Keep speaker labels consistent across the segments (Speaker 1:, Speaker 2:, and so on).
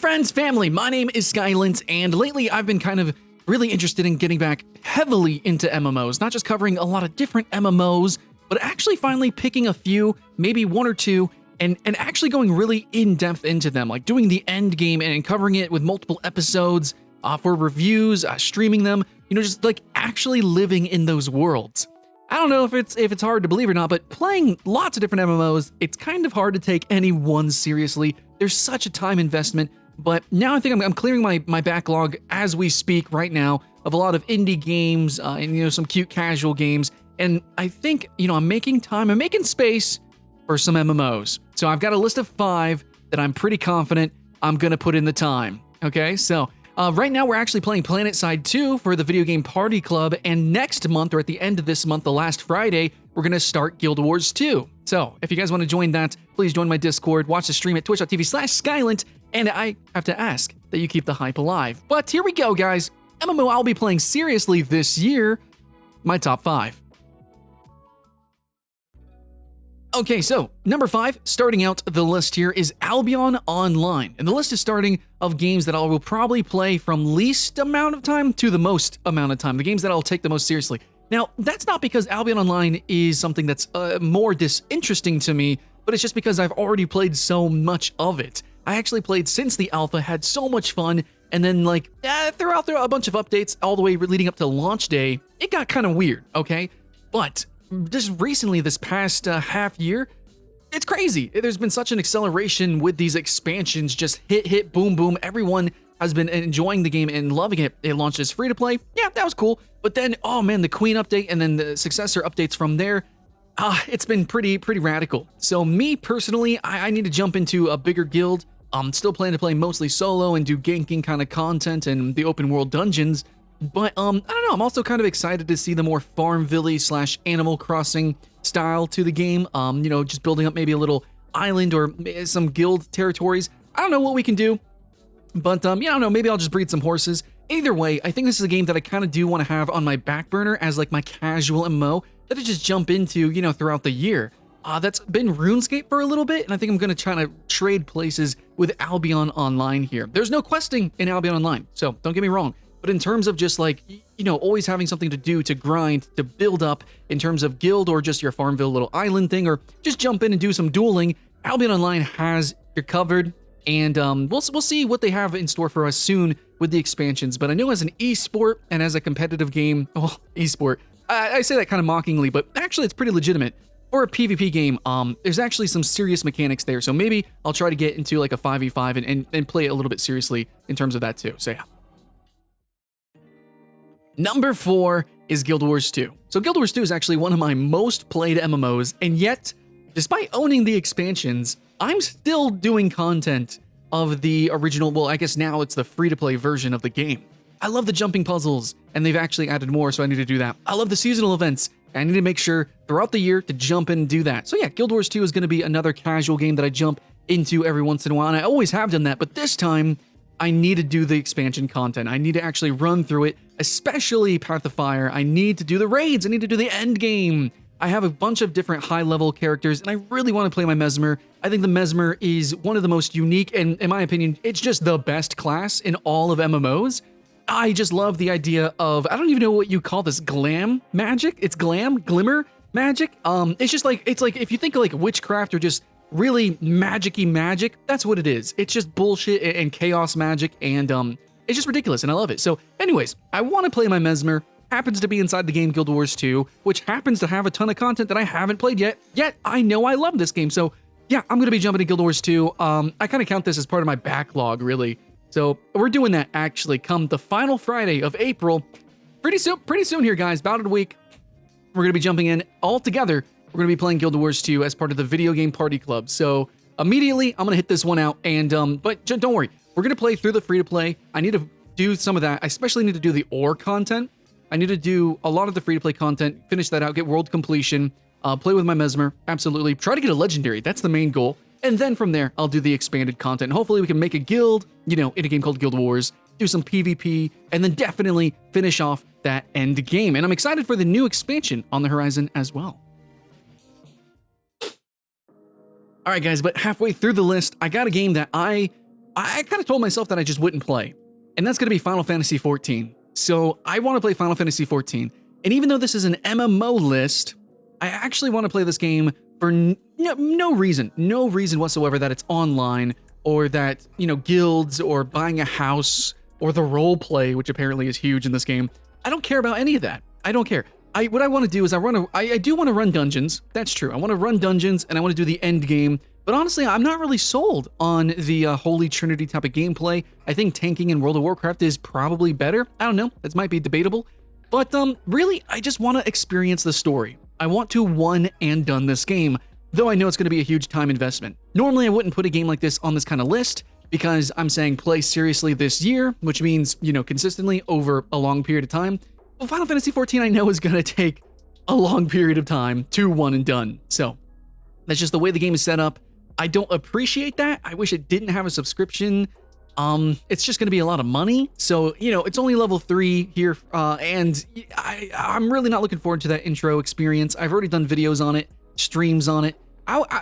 Speaker 1: friends, family, my name is Skylent, and lately I've been kind of really interested in getting back heavily into MMOs, not just covering a lot of different MMOs, but actually finally picking a few, maybe one or two, and actually going really in-depth into them, like doing the end game and covering it with multiple episodes for reviews, streaming them, just like actually living in those worlds. I don't know if it's hard to believe or not, but playing lots of different MMOs, it's kind of hard to take any one seriously. There's such a time investment, but now I think I'm clearing my backlog as we speak right now of a lot of indie games and some cute casual games, and I think I'm making time, I'm making space for some MMOs. So I've got a list of 5 that I'm pretty confident I'm gonna put in the time. Okay, so right now we're actually playing PlanetSide 2 for the Video Game Party Club, and next month, or at the end of this month, the last Friday, we're gonna start Guild Wars 2. So if you guys want to join that, please join my Discord, watch the stream at twitch.tv/Skylent, and I have to ask that you keep the hype alive. But here we go, guys. MMO I'll be playing seriously this year, my top 5. Okay, so number 5, starting out the list here, is Albion Online. And the list is starting of games that I will probably play from least amount of time to the most amount of time, the games that I'll take the most seriously. Now, that's not because Albion Online is something that's more disinteresting to me, but it's just because I've already played so much of it. I actually played since the alpha, had so much fun, and then throughout a bunch of updates all the way leading up to launch day, it got kind of weird, okay? But just recently, this past half year, it's crazy. There's been such an acceleration with these expansions, just hit, boom, boom. Everyone has been enjoying the game and loving it. It launched as free-to-play. Yeah, that was cool. But then, oh man, the Queen update and then the successor updates from there, it's been pretty radical. So me, personally, I need to jump into a bigger guild. I'm still planning to play mostly solo and do ganking kind of content and the open world dungeons. But I don't know, I'm also kind of excited to see the more Farmville/Animal Crossing style to the game. Just building up maybe a little island or some guild territories. I don't know what we can do, but I don't know, maybe I'll just breed some horses. Either way, I think this is a game that I kind of do want to have on my back burner as like my casual MMO that I just jump into, throughout the year. That's been RuneScape for a little bit, and I think I'm going to try to trade places with Albion Online here. There's no questing in Albion Online, so don't get me wrong. But in terms of just always having something to do, to grind, to build up in terms of guild or just your Farmville little island thing, or just jump in and do some dueling, Albion Online has you covered. And we'll see what they have in store for us soon with the expansions. But I know as an esport and as a competitive game, well, esport, I say that kind of mockingly, but actually it's pretty legitimate. For a PvP game, there's actually some serious mechanics there. So maybe I'll try to get into like a 5v5 and play it a little bit seriously in terms of that too. So yeah. Number 4 is Guild Wars 2. So Guild Wars 2 is actually one of my most played MMOs, and yet, despite owning the expansions, I'm still doing content of the original, well, I guess now it's the free-to-play version of the game. I love the jumping puzzles, and they've actually added more, so I need to do that. I love the seasonal events, and I need to make sure throughout the year to jump in and do that. So yeah, Guild Wars 2 is going to be another casual game that I jump into every once in a while, and I always have done that, but this time, I need to do the expansion content. I need to actually run through it, especially Path of Fire. I need to do the raids. I need to do the end game. I have a bunch of different high-level characters, and I really want to play my Mesmer. I think the Mesmer is one of the most unique, and in my opinion, it's just the best class in all of MMOs. I just love the idea of, I don't even know what you call this, glam magic? It's glimmer magic? It's like if you think of like witchcraft or just really magic-y magic, that's what it is. It's just bullshit and chaos magic, and it's just ridiculous, and I love it. So anyways, I want to play my Mesmer. Happens to be inside the game Guild Wars 2, which happens to have a ton of content that I haven't played yet I know I love this game. So yeah, I'm going to be jumping to Guild Wars 2. I kind of count this as part of my backlog, really. So we're doing that actually come the final Friday of April. Pretty soon here, guys, about a week. We're going to be jumping in all together. We're going to be playing Guild Wars 2 as part of the Video Game Party Club. So immediately, I'm going to hit this one out. And but don't worry, we're going to play through the free-to-play. I need to do some of that. I especially need to do the ore content. I need to do a lot of the free-to-play content, finish that out, get world completion, play with my Mesmer, absolutely. Try to get a legendary, that's the main goal. And then from there, I'll do the expanded content. Hopefully we can make a guild, in a game called Guild Wars, do some PvP, and then definitely finish off that end game. And I'm excited for the new expansion on the horizon as well. All right, guys, but halfway through the list, I got a game that I I kind of told myself that I just wouldn't play, and that's going to be Final Fantasy XIV. So I want to play Final Fantasy XIV, and even though this is an MMO list, I actually want to play this game for no reason whatsoever that it's online, or that, you know, guilds, or buying a house, or the role play, which apparently is huge in this game. I don't care about any of that. I don't care. What I want to do is I do want to run dungeons. That's true. I want to run dungeons, and I want to do the end game. But honestly, I'm not really sold on the Holy Trinity type of gameplay. I think tanking in World of Warcraft is probably better. I don't know. That might be debatable. But really, I just want to experience the story. I want to one and done this game, though I know it's going to be a huge time investment. Normally, I wouldn't put a game like this on this kind of list, because I'm saying play seriously this year, which means, you know, consistently over a long period of time. Well, Final Fantasy XIV I know is going to take a long period of time to one and done. So that's just the way the game is set up. I don't appreciate that. I wish it didn't have a subscription. It's just going to be a lot of money. So, you know, it's only level 3 here. And I'm really not looking forward to that intro experience. I've already done videos on it, streams on it.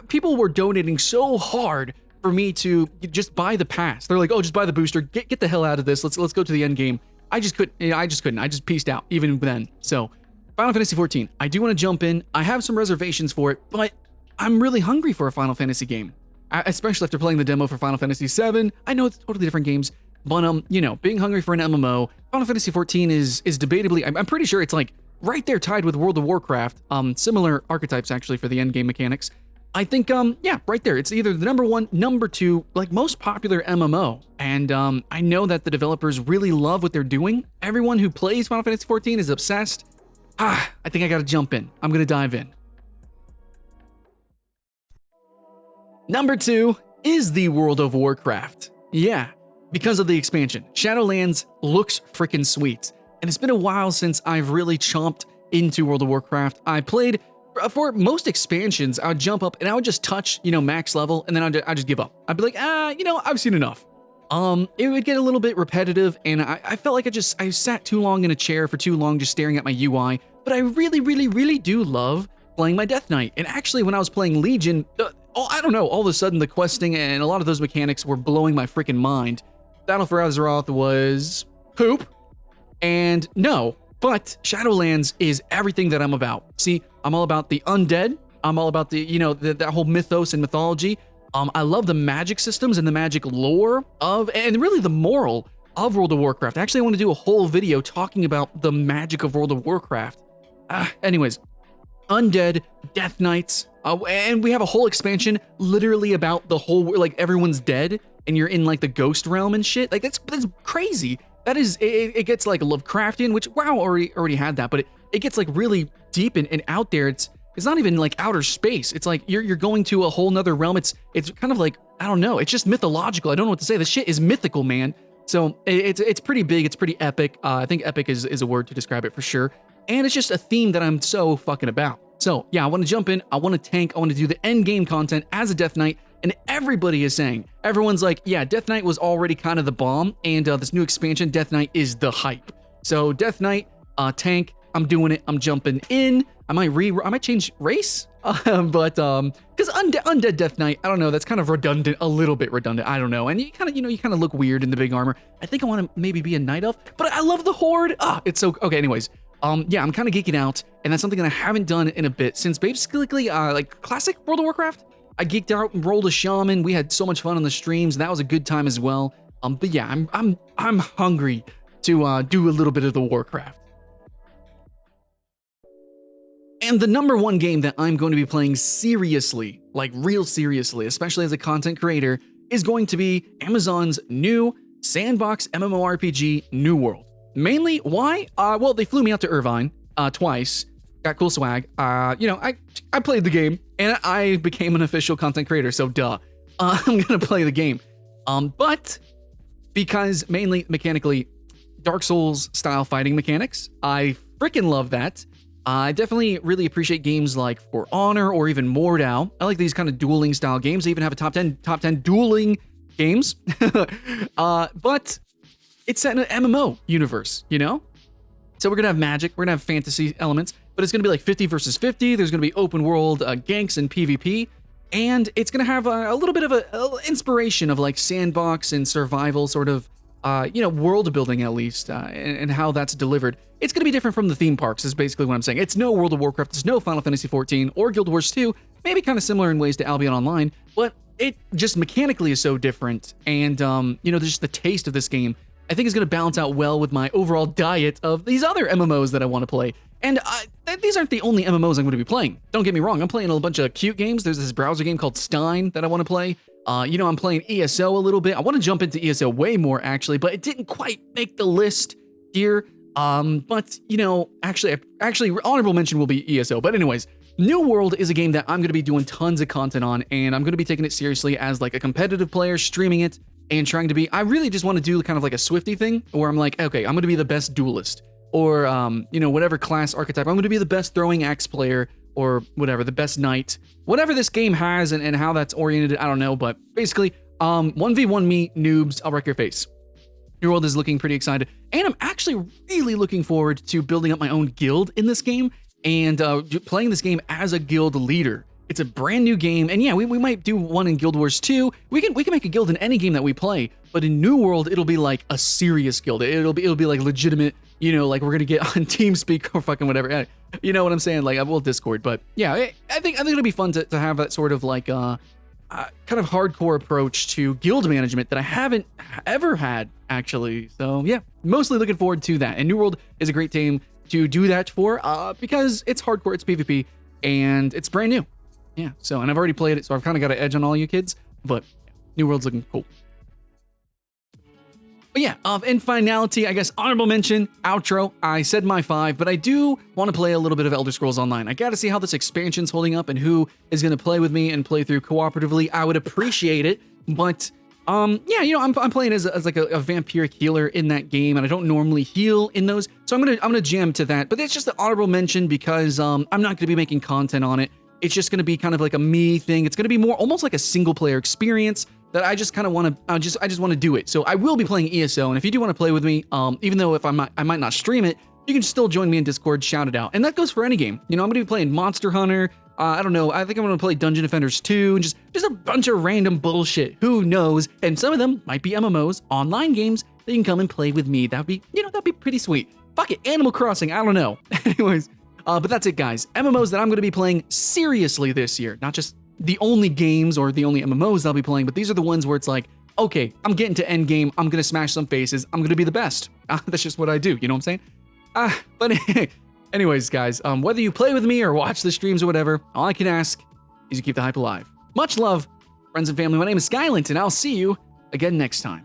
Speaker 1: People were donating so hard for me to just buy the pass. They're like, oh, just buy the booster. Get the hell out of this. Let's go to the end game. I just couldn't. I just peaced out even then. So Final Fantasy XIV, I do want to jump in. I have some reservations for it, but I'm really hungry for a Final Fantasy game, especially after playing the demo for Final Fantasy VII. I know it's totally different games, but you know, being hungry for an MMO, Final Fantasy XIV is debatably, I'm pretty sure it's like right there tied with World of Warcraft. Similar archetypes actually for the end game mechanics. I think, yeah, right there. It's either the number 1, number 2, like most popular MMO. And I know that the developers really love what they're doing. Everyone who plays Final Fantasy XIV is obsessed. I think I gotta jump in. I'm gonna dive in. Number 2 is the World of Warcraft. Yeah, because of the expansion. Shadowlands looks freaking sweet. And it's been a while since I've really chomped into World of Warcraft. I played, for most expansions, I would jump up and I would just touch, you know, max level, and then I'd just give up. I'd be like, you know, I've seen enough. It would get a little bit repetitive, and I felt like I sat too long in a chair for too long just staring at my UI, but I really do love playing my Death Knight. And actually, when I was playing Legion, I don't know, all of a sudden the questing and a lot of those mechanics were blowing my freaking mind. Battle for Azeroth was poop, and no, but Shadowlands is everything that I'm about. See, I'm all about the undead. I'm all about the, you know, that whole mythos and mythology. I love the magic systems and the magic lore of, and really the moral of World of Warcraft. Actually, I want to do a whole video talking about the magic of World of Warcraft. Anyways, undead, Death Knights, and we have a whole expansion literally about the whole, like everyone's dead and you're in like the ghost realm and shit. Like that's crazy. That is, it gets like Lovecraftian, which WoW already had that, but it gets like really deep and out there. It's not even like outer space. It's like you're going to a whole nother realm. It's kind of like, I don't know. It's just mythological. I don't know what to say. The shit is mythical, man. So it's pretty big. It's pretty epic. I think epic is a word to describe it for sure. And it's just a theme that I'm so fucking about. So yeah, I want to jump in. I want to tank. I want to do the end game content as a Death Knight. And everybody is saying, everyone's like, yeah, Death Knight was already kind of the bomb. And this new expansion, Death Knight, is the hype. So Death Knight, tank, I'm doing it. I'm jumping in. I might change race, but because undead Death Knight, I don't know, that's kind of redundant, a little bit redundant. I don't know, and you kind of look weird in the big armor. I think I want to maybe be a Night Elf, but I love the Horde. It's so okay. Anyways, yeah, I'm kind of geeking out, and that's something that I haven't done in a bit since basically like classic World of Warcraft. I geeked out and rolled a shaman. We had so much fun on the streams, and that was a good time as well. But yeah, I'm hungry to do a little bit of the Warcraft. And the number 1 game that I'm going to be playing seriously, like real seriously, especially as a content creator, is going to be Amazon's new sandbox MMORPG, New World. Mainly, why? Well, they flew me out to Irvine twice, got cool swag. You know, I played the game, and I became an official content creator, so duh. I'm gonna play the game. But because mainly mechanically, Dark Souls style fighting mechanics, I freaking love that. I definitely really appreciate games like For Honor or even Mordau. I like these kind of dueling style games. They even have a top 10 dueling games. But it's set in an MMO universe, you know? So we're going to have magic, we're going to have fantasy elements, but it's going to be like 50 versus 50. There's going to be open world ganks and PvP. and it's going to have a little bit of a inspiration of like sandbox and survival sort of, world building at least, and how that's delivered. It's going to be different from the theme parks is basically what I'm saying. It's no World of Warcraft, it's no Final Fantasy XIV or Guild Wars 2, maybe kind of similar in ways to Albion Online, but it just mechanically is so different, and, just the taste of this game, I think is going to balance out well with my overall diet of these other MMOs that I want to play. And these aren't the only MMOs I'm going to be playing. Don't get me wrong, I'm playing a bunch of cute games. There's this browser game called Stein that I want to play. I'm playing ESO a little bit. I want to jump into ESO way more, actually, but it didn't quite make the list here. Actually, honorable mention will be ESO. But anyways, New World is a game that I'm going to be doing tons of content on, and I'm going to be taking it seriously as like a competitive player, streaming it, and trying to be, I really just want to do kind of like a Swifty thing, where I'm like, okay, I'm going to be the best duelist, or, whatever class archetype. I'm going to be the best throwing axe player, or whatever, the best knight. Whatever this game has and how that's oriented, I don't know, but basically, 1v1 me, noobs, I'll wreck your face. New World is looking pretty excited, and I'm actually really looking forward to building up my own guild in this game, and playing this game as a guild leader. It's a brand new game, and yeah, we might do one in Guild Wars 2. We can make a guild in any game that we play, but in New World, it'll be like a serious guild. It'll be like legitimate, like we're gonna get on TeamSpeak or fucking whatever. You know what I'm saying? Like, I will Discord, but yeah, I think it'll be fun to have that sort of like kind of hardcore approach to guild management that I haven't ever had, actually. So yeah, mostly looking forward to that. And New World is a great game to do that for, because it's hardcore, it's PvP, and it's brand new. Yeah, so, and I've already played it, so I've kind of got an edge on all you kids, but New World's looking cool. But yeah, in finality, I guess honorable mention, outro, I said my 5, but I do want to play a little bit of Elder Scrolls Online. I got to see how this expansion's holding up and who is going to play with me and play through cooperatively. I would appreciate it, but I'm playing as like a vampiric healer in that game, and I don't normally heal in those, so I'm gonna jam to that. But it's just an honorable mention because I'm not going to be making content on it. It's just going to be kind of like a me thing. It's going to be more almost like a single player experience that I just kind of want to, I just want to do it. So I will be playing ESO, and if you do want to play with me, even though I might not stream it, you can still join me in Discord, shout it out. And that goes for any game. I'm going to be playing Monster Hunter. I don't know. I think I'm going to play Dungeon Defenders 2, and just a bunch of random bullshit. Who knows? And some of them might be MMOs, online games that you can come and play with me. That'd be pretty sweet. Fuck it, Animal Crossing. I don't know. Anyways. But that's it, guys. MMOs that I'm going to be playing seriously this year. Not just the only games or the only MMOs I'll be playing, but these are the ones where it's like, okay, I'm getting to endgame. I'm going to smash some faces. I'm going to be the best. That's just what I do. You know what I'm saying? But anyways, guys, whether you play with me or watch the streams or whatever, all I can ask is you keep the hype alive. Much love, friends and family. My name is Skylent, and I'll see you again next time.